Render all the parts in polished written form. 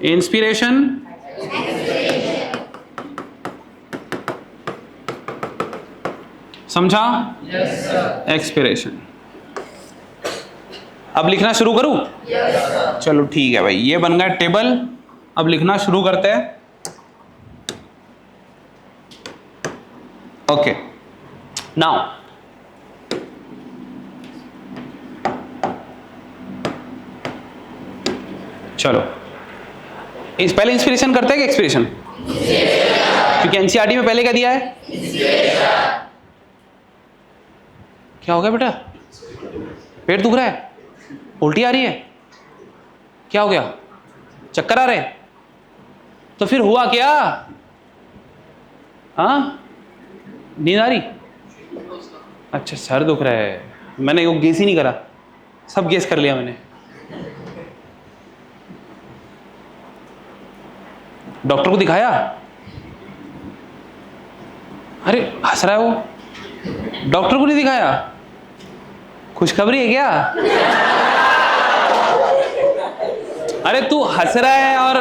Inspiration, समझा? Expiration. अब लिखना शुरू करूं? चलो ठीक है भाई, ये बन गया टेबल। अब लिखना शुरू करते हैं। ओके, नाउ चलो पहले इंस्पिरेशन करते हैं कि एक्सपिरेशन? क्योंकि एनसीईआरटी में पहले क्या दिया है? क्या हो गया बेटा? पेट दुख रहा है? उल्टी आ रही है? क्या हो गया? चक्कर आ रहे हैं? तो फिर हुआ क्या? हाँ, नींद आ रही? अच्छा, सर दुख रहा है। मैंने वो गेस ही नहीं करा, सब गेस कर लिया मैंने। डॉक्टर को दिखाया? अरे हंस रहा है वो। डॉक्टर को नहीं दिखाया? खुशखबरी है क्या? अरे तू हंस रहा है और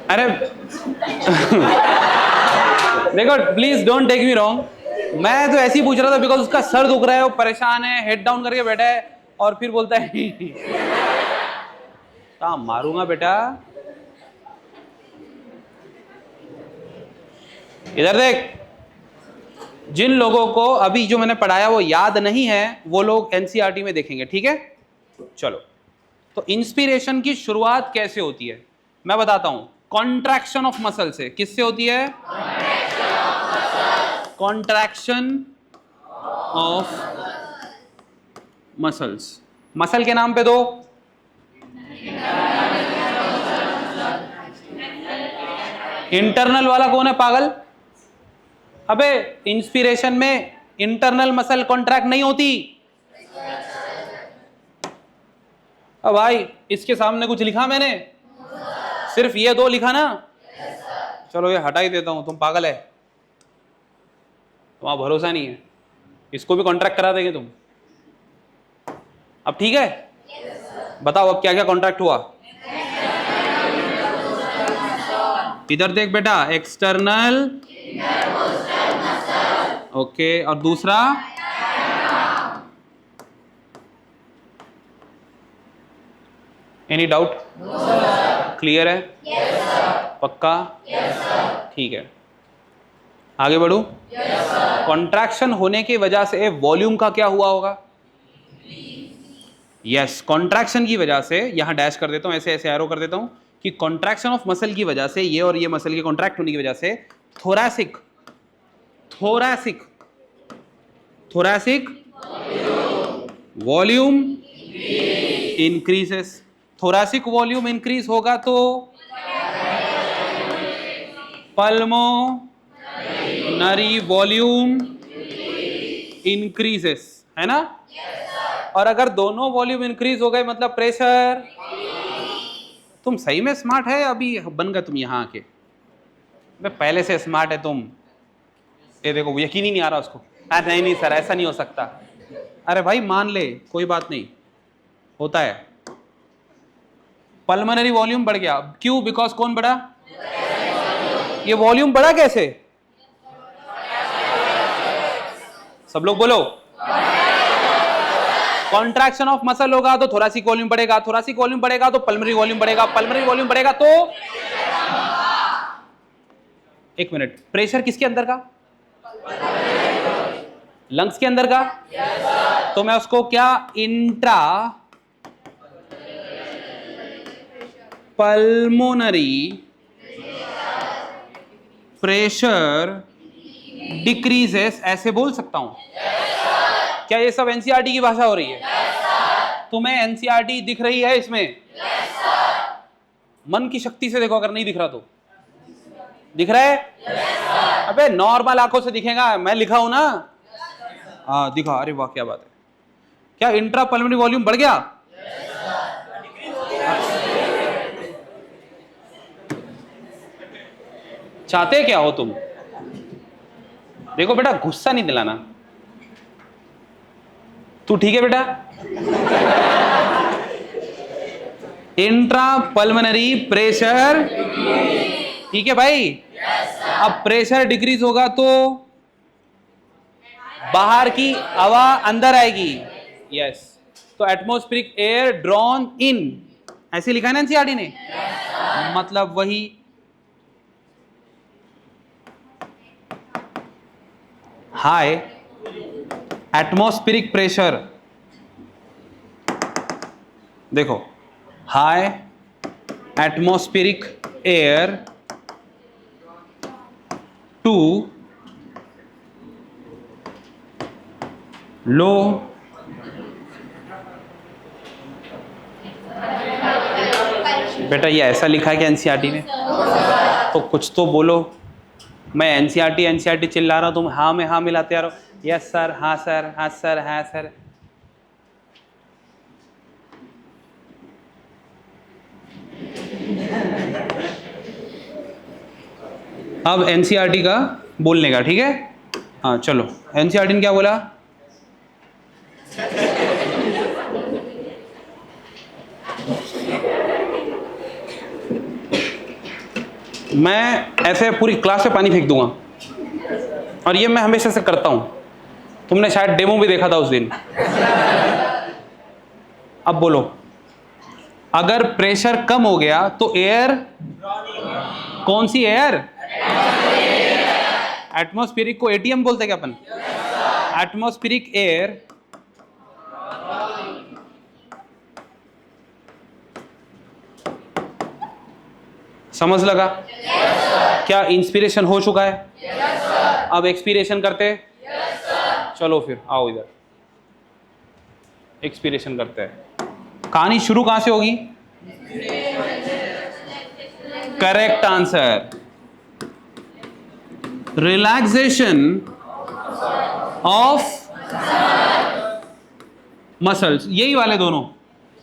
अरे देखो, please don't take me wrong, मैं तो ऐसे ही पूछ रहा था बिकॉज उसका सर दुख रहा है, वो परेशान है, हेड डाउन करके बैठा है और फिर बोलता है मारूंगा बेटा। इधर देख, जिन लोगों को अभी जो मैंने पढ़ाया वो याद नहीं है वो लोग एनसीईआरटी में देखेंगे, ठीक है? चलो, तो इंस्पिरेशन की शुरुआत कैसे होती है मैं बताता हूं। कॉन्ट्रैक्शन ऑफ मसल से। किससे होती है? Contraction of muscles. मसल के नाम पे दो। इंटरनल वाला कौन है पागल? अबे इंस्पिरेशन में इंटरनल मसल कॉन्ट्रैक्ट नहीं होती। अब भाई इसके सामने कुछ लिखा मैंने? सिर्फ ये दो लिखा ना? चलो ये हटा ही देता हूं, तुम पागल है, तुम्हारा भरोसा नहीं है। इसको भी कॉन्ट्रैक्ट करा देंगे तुम। अब ठीक है, बताओ अब क्या क्या कॉन्ट्रैक्ट हुआ। इधर देख बेटा, एक्सटर्नल, ओके, और दूसरा एनी डाउट? क्लियर है? पक्का? ठीक है, आगे बढ़ू। कॉन्ट्रैक्शन होने की वजह से वॉल्यूम का क्या हुआ होगा? यस, कॉन्ट्रैक्शन की वजह से, यहां डैश कर देता हूं, ऐसे ऐसे एरो कर देता हूं कि कॉन्ट्रैक्शन ऑफ मसल की वजह से, ये और ये मसल के कॉन्ट्रैक्ट होने की वजह से thoracic thoracic thoracic volume increases. Thoracic volume increase होगा तो पल्मोनरी वॉल्यूम इंक्रीजेस, है ना? और अगर दोनों वॉल्यूम इंक्रीज हो गए मतलब प्रेशर। तुम सही में स्मार्ट है, अभी बन गए तुम यहां आके? पहले से स्मार्ट है तुम। ये देखो, यकीन ही नहीं आ रहा उसको। नहीं नहीं सर, ऐसा नहीं हो सकता। अरे भाई मान ले, कोई बात नहीं, होता है। पल्मोनरी वॉल्यूम बढ़ गया, क्यों? बिकॉज कौन बढ़ा? ये वॉल्यूम बढ़ा कैसे? सब लोग बोलो। कॉन्ट्रैक्शन ऑफ मसल होगा तो थोरैसिक वॉल्यूम बढ़ेगा, थोरैसिक वॉल्यूम बढ़ेगा तो पल्मोनरी वॉल्यूम बढ़ेगा, पल्मोनरी वॉल्यूम बढ़ेगा तो एक मिनट, प्रेशर किसके अंदर का? लंग्स के अंदर का? तो मैं उसको क्या इंट्रा पल्मोनरी प्रेशर डिक्रीजेस ऐसे बोल सकता हूं? क्या ये सब एनसीईआरटी की भाषा हो रही है? तुम्हें एनसीईआरटी दिख रही है इसमें? मन की शक्ति से देखो, अगर नहीं दिख रहा तो दिख रहा है? अबे नॉर्मल आंखों से दिखेगा, मैं लिखा हूं ना। हाँ दिखा, अरे वाह क्या बात है। क्या इंट्रा पल्मोनरी वॉल्यूम बढ़ गया? चाहते क्या हो तुम? देखो बेटा, गुस्सा नहीं दिलाना, तू ठीक है बेटा? इंट्रा पल्मोनरी प्रेशर, ठीक है भाई? अब प्रेशर डिक्रीज होगा तो बाहर की हवा अंदर आएगी। यस, तो एटमॉस्फेरिक एयर ड्रॉन इन, ऐसे लिखा है ना एनसीईआरटी ने। मतलब वही हाई एटमॉस्फेरिक प्रेशर, देखो high atmospheric air to low बेटा, ये ऐसा लिखा है कि एनसीईआरटी में, तो कुछ तो बोलो। मैं एनसीईआरटी चिल्ला रहा हूं, तुम हाँ में हाँ मिलाते आ रहे हो। यस सर, हाँ सर, हाँ सर, हाँ सर। अब एनसीईआरटी का बोलने का, ठीक है? हाँ चलो, एनसीईआरटी ने क्या बोला? मैं ऐसे पूरी क्लास में पानी फेंक दूंगा, और ये मैं हमेशा से करता हूं। तुमने शायद डेमो भी देखा था उस दिन। अब बोलो, अगर प्रेशर कम हो गया तो एयर, कौन सी एयर? एटमॉस्फेरिक को एटीएम बोलते क्या अपन? एटमॉस्फेरिक एयर समझ लगा? क्या इंस्पिरेशन हो चुका है? अब एक्सपीरेशन करते? चलो फिर आओ इधर, एक्सपीरेशन करते हैं। कहानी शुरू कहां से होगी? Correct answer, relaxation of muscles, यही वाले दोनों,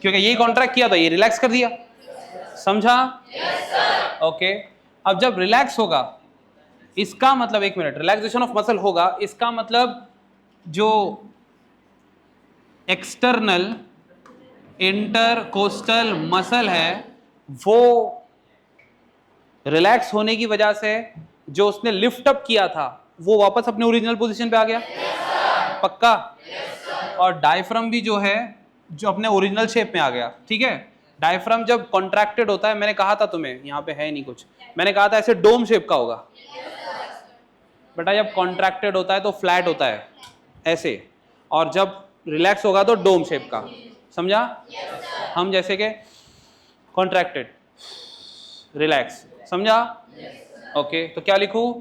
क्योंकि यही कॉन्ट्रैक्ट किया था, ये रिलैक्स कर दिया। समझा? ओके। अब जब रिलैक्स होगा, इसका मतलब, एक मिनट, रिलैक्सेशन ऑफ मसल होगा, इसका मतलब जो एक्सटर्नल इंटरकोस्टल मसल है वो रिलैक्स होने की वजह से जो उसने लिफ्ट अप किया था वो वापस अपने ओरिजिनल पोजीशन पे आ गया। पक्का? और डायफ्राम भी जो है, जो अपने ओरिजिनल शेप में आ गया। ठीक है? डायफ्राम जब कॉन्ट्रैक्टेड होता है, मैंने कहा था तुम्हें, यहाँ पे है नहीं कुछ, मैंने कहा था ऐसे डोम शेप का होगा। बेटा जब कॉन्ट्रैक्टेड होता है तो फ्लैट होता है ऐसे, और जब रिलैक्स होगा तो डोम शेप का। समझा? हम जैसे के कॉन्ट्रैक्टेड, रिलैक्स। समझा? ओके, तो क्या लिखूं?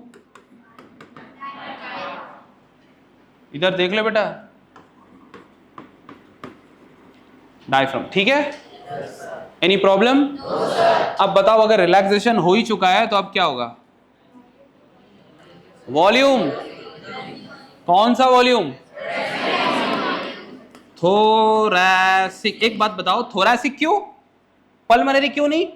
इधर देख ले बेटा, डायफ्राम। ठीक है? Any problem? अब बताओ, अगर रिलैक्सेशन हो ही चुका है तो अब क्या होगा? वॉल्यूम। कौन सा वॉल्यूम? थोरैसिक। एक बात बताओ, थोरैसिक क्यों, पल्मोनरी क्यों नहीं?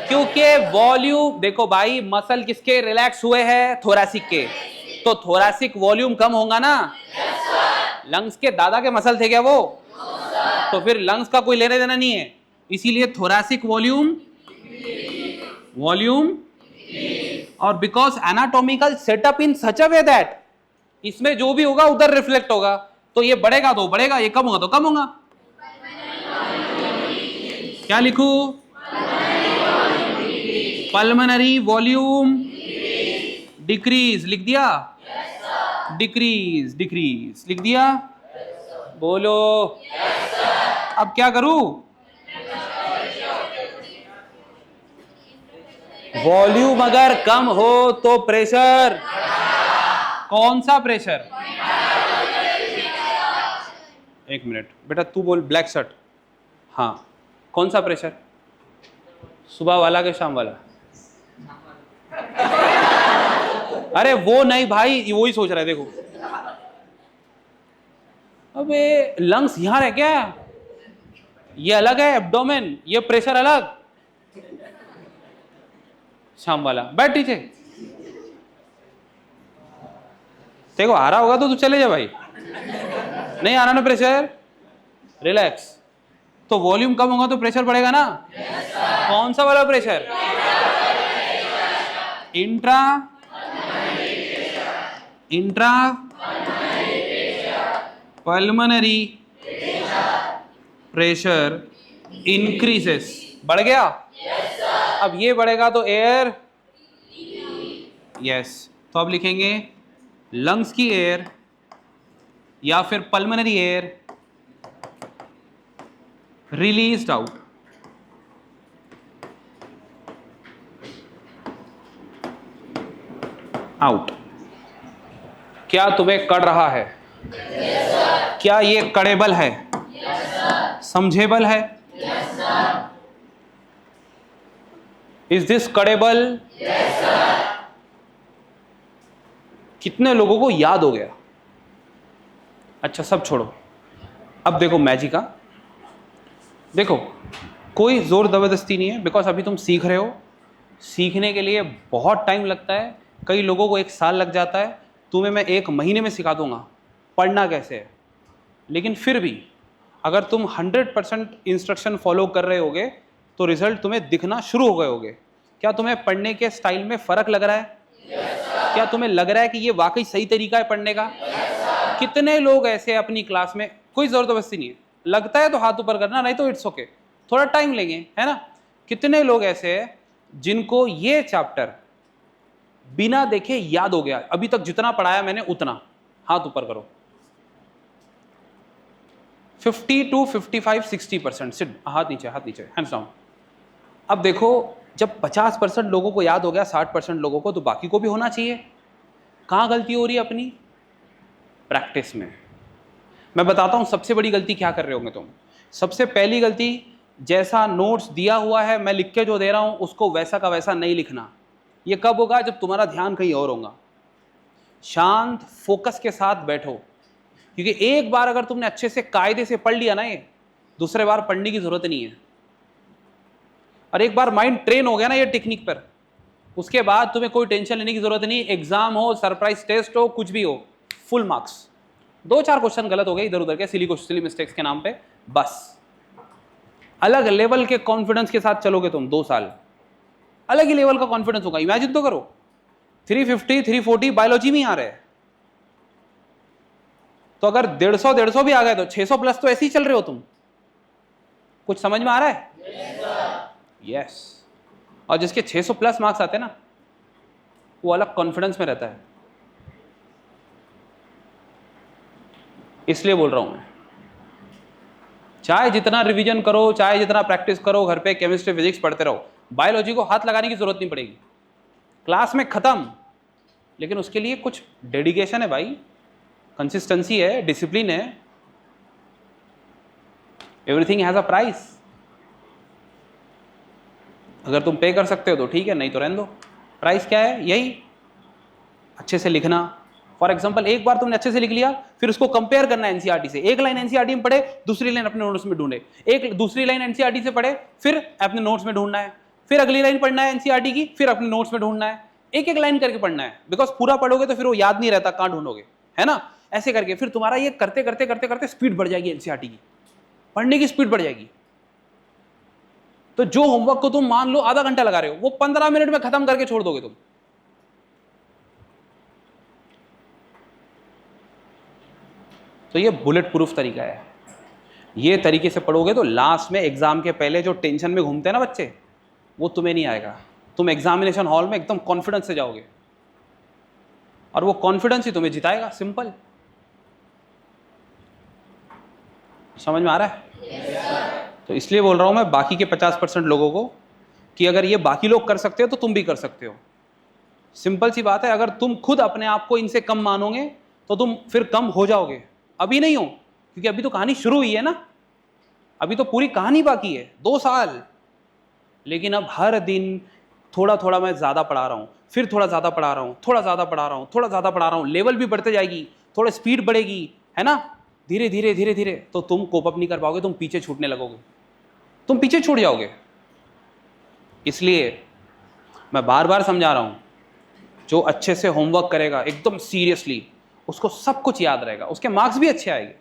क्योंकि वॉल्यूम, देखो भाई, मसल किसके रिलैक्स हुए हैं? थोरैसिक के। तो थोरैसिक वॉल्यूम कम होगा ना। लंग्स के दादा के मसल थे क्या वो? तो फिर लंग्स का कोई लेने देना नहीं है, इसीलिए थोरैसिक वॉल्यूम और because anatomical setup in such a way that इसमें जो भी होगा उधर रिफ्लेक्ट होगा, तो ये बढ़ेगा तो बढ़ेगा, ये कम होगा तो कम होगा। क्या लिखूं? पल्मोनरी वॉल्यूम डिक्रीज लिख दिया? डिक्रीज लिख दिया? बोलो। अब क्या करूं? वॉल्यूम अगर कम हो तो प्रेशर, कौन सा प्रेशर? एक मिनट बेटा, तू बोल ब्लैक शर्ट। हाँ, कौन सा प्रेशर? सुबह वाला के शाम वाला? अरे वो नहीं भाई, वो ही सोच रहा है। देखो, अबे लंग्स यहां है क्या? ये अलग है एब्डोमेन, ये प्रेशर अलग। शाम वाला। बैठ नीचे, देखो आ रहा होगा तो तू चले जा भाई। नहीं आ रहा ना प्रेशर, रिलैक्स। तो वॉल्यूम कम होगा तो प्रेशर बढ़ेगा ना? कौन सा वाला pressure? Intra pulmonary pressure increases. बढ़ गया? अब ये बढ़ेगा तो एयर, यस, तो अब लिखेंगे लंग्स की एयर या फिर पल्मोनरी एयर रिलीज्ड आउट। क्या तुम्हें कड़ रहा है? क्या ये कड़ेबल है? समझेबल है? इज दिस कड़ेबल? कितने लोगों को याद हो गया? अच्छा सब छोड़ो, अब देखो मैजिक का। देखो कोई जोर जबरदस्ती नहीं है, बिकॉज अभी तुम सीख रहे हो। सीखने के लिए बहुत टाइम लगता है, कई लोगों को 1 साल लग जाता है। तुम्हें मैं 1 महीने में सिखा दूंगा पढ़ना कैसे है। लेकिन फिर भी अगर तुम 100% इंस्ट्रक्शन फॉलो कर रहे होगे तो रिजल्ट तुम्हें दिखना शुरू हो गए होगे। क्या तुम्हें पढ़ने के स्टाइल में फर्क लग रहा है? क्या तुम्हें लग रहा है कि ये वाकई सही तरीका है पढ़ने का? कितने लोग ऐसे अपनी क्लास में, कोई जबरदस्ती नहीं है, लगता है तो हाथ ऊपर करना, नहीं तो इट्स ओके, थोड़ा टाइम लेंगे, है ना। कितने लोग ऐसे हैं जिनको ये चैप्टर बिना देखे याद हो गया? अभी तक जितना पढ़ाया मैंने उतना, हाथ ऊपर करो। 50 to 55 60%। सिट, हाथ नीचे, हाथ नीचे, हैंड्स डाउन। अब देखो जब 50% लोगों को याद हो गया, 60% लोगों को, तो बाकी को भी होना चाहिए। कहाँ गलती हो रही है अपनी? प्रैक्टिस में। मैं बताता हूं सबसे बड़ी गलती क्या कर रहे होंगे तुम। सबसे पहली गलती, जैसा नोट्स दिया हुआ है मैं लिख के जो दे रहा हूं उसको वैसा का वैसा नहीं लिखना। ये कब होगा? जब तुम्हारा ध्यान कहीं और होगा। शांत फोकस के साथ बैठो, क्योंकि एक बार अगर तुमने अच्छे से कायदे से पढ़ लिया ना, ये दूसरे बार पढ़ने की जरूरत नहीं है। और एक बार माइंड ट्रेन हो गया ना ये टेक्निक पर, उसके बाद तुम्हें कोई टेंशन लेने की जरूरत नहीं। एग्जाम हो, सरप्राइज टेस्ट हो, कुछ भी हो, फुल मार्क्स। 2-4 क्वेश्चन गलत हो गए इधर उधर के, सिली मिस्टेक्स के नाम पे, बस। अलग लेवल के कॉन्फिडेंस के साथ चलोगे तुम 2 साल, अलग ही लेवल का कॉन्फिडेंस होगा। इमेजिन तो करो 350 340 बायोलॉजी में आ रहे हैं, तो अगर 150 भी आ गए तो 600 प्लस तो ऐसे ही चल रहे हो तुम। कुछ समझ में आ रहा है? यस। और जिसके 600 प्लस मार्क्स आते हैं ना, वो अलग कॉन्फिडेंस में रहता है। इसलिए बोल रहा हूं मैं, चाहे जितना रिवीजन करो, चाहे जितना प्रैक्टिस करो, घर पे केमिस्ट्री फिजिक्स पढ़ते रहो, बायोलॉजी को हाथ लगाने की जरूरत नहीं पड़ेगी। क्लास में खत्म। लेकिन उसके लिए कुछ डेडिकेशन है भाई, कंसिस्टेंसी है, डिसिप्लिन है। Everything has a price. अगर तुम पे कर सकते हो तो ठीक है, नहीं तो रहने दो। प्राइस क्या है? यही अच्छे से लिखना। फॉर एग्जाम्पल, एक बार तुमने अच्छे से लिख लिया, फिर उसको कंपेयर करना है एनसीईआरटी से। एक लाइन एनसीईआरटी में पढ़े, दूसरी लाइन अपने नोट्स में ढूंढे। एक दूसरी लाइन एनसीईआरटी से पढ़े, फिर अपने नोट्स में ढूंढना है। फिर अगली लाइन पढ़ना है एनसीईआरटी की, फिर अपने नोट्स में ढूंढना है। एक एक लाइन करके पढ़ना है, बिकॉज पूरा पढ़ोगे तो फिर वो याद नहीं रहता, कहां ढूंढोगे, है ना। ऐसे करके फिर तुम्हारा ये करते करते करते करते स्पीड बढ़ जाएगी, एनसीईआरटी की पढ़ने की स्पीड बढ़ जाएगी। तो जो होमवर्क को तुम मान लो आधा घंटा लगा रहे हो, वो 15 मिनट में खत्म करके छोड़ दोगे तुम। तो ये बुलेट प्रूफ तरीका है। ये तरीके से पढ़ोगे तो लास्ट में एग्जाम के पहले जो टेंशन में घूमते हैं ना बच्चे, वो तुम्हें नहीं आएगा। तुम एग्जामिनेशन हॉल में एकदम कॉन्फिडेंस से जाओगे, और वो कॉन्फिडेंस ही तुम्हें जिताएगा। सिंपल। समझ में आ रहा है? तो इसलिए बोल रहा हूं मैं बाकी के 50% लोगों को कि अगर ये बाकी लोग कर सकते हो तो तुम भी कर सकते हो। सिंपल सी बात है। अगर तुम खुद अपने आप को इनसे कम मानोगे तो तुम फिर कम हो जाओगे। अभी नहीं हो, क्योंकि अभी तो कहानी शुरू हुई है ना, अभी तो पूरी कहानी बाकी है, 2 साल। लेकिन अब हर दिन थोड़ा थोड़ा मैं ज्यादा पढ़ा रहा हूं, फिर थोड़ा ज्यादा पढ़ा रहा हूं, थोड़ा ज्यादा पढ़ा रहा हूं, थोड़ा ज्यादा पढ़ा रहा हूं, लेवल भी बढ़ते जाएगी, थोड़ा स्पीड बढ़ेगी, है ना। धीरे धीरे धीरे धीरे तो तुम कोप अप नहीं कर पाओगे, तुम पीछे छूटने लगोगे, तुम पीछे छूट जाओगे। इसलिए मैं बार बार समझा रहा हूं, जो अच्छे से होमवर्क करेगा एकदम सीरियसली, उसको सब कुछ याद रहेगा, उसके मार्क्स भी अच्छे आएंगे।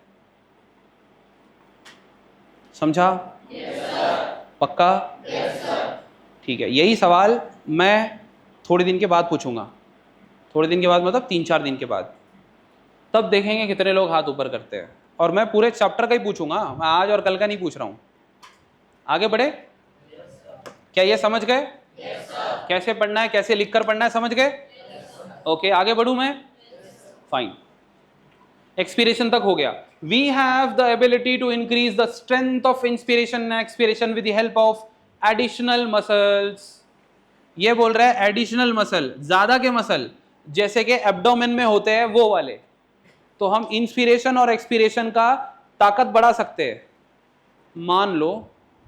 समझा? पक्का? ठीक है, यही सवाल मैं थोड़े दिन के बाद पूछूंगा। थोड़े दिन के बाद मतलब 3-4 दिन के बाद, तब देखेंगे कितने लोग हाथ ऊपर करते हैं। और मैं पूरे चैप्टर का ही पूछूंगा, मैं आज और कल का नहीं पूछ रहा हूं। आगे बढ़े? क्या ये समझ गए? कैसे पढ़ना है, कैसे लिखकर पढ़ना है, समझ गए? ओके, आगे बढ़ूं मैं? फाइन। एक्सपीरेशन तक हो गया। We have the ability to increase the strength of inspiration and expiration with the help of additional muscles. ये बोल रहा है एडिशनल मसल, ज्यादा के मसल, जैसे कि एब्डोमेन में होते हैं वो वाले, तो हम इंस्पिरेशन और एक्सपीरेशन का ताकत बढ़ा सकते हैं। मान लो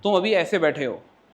तुम अभी ऐसे बैठे हो,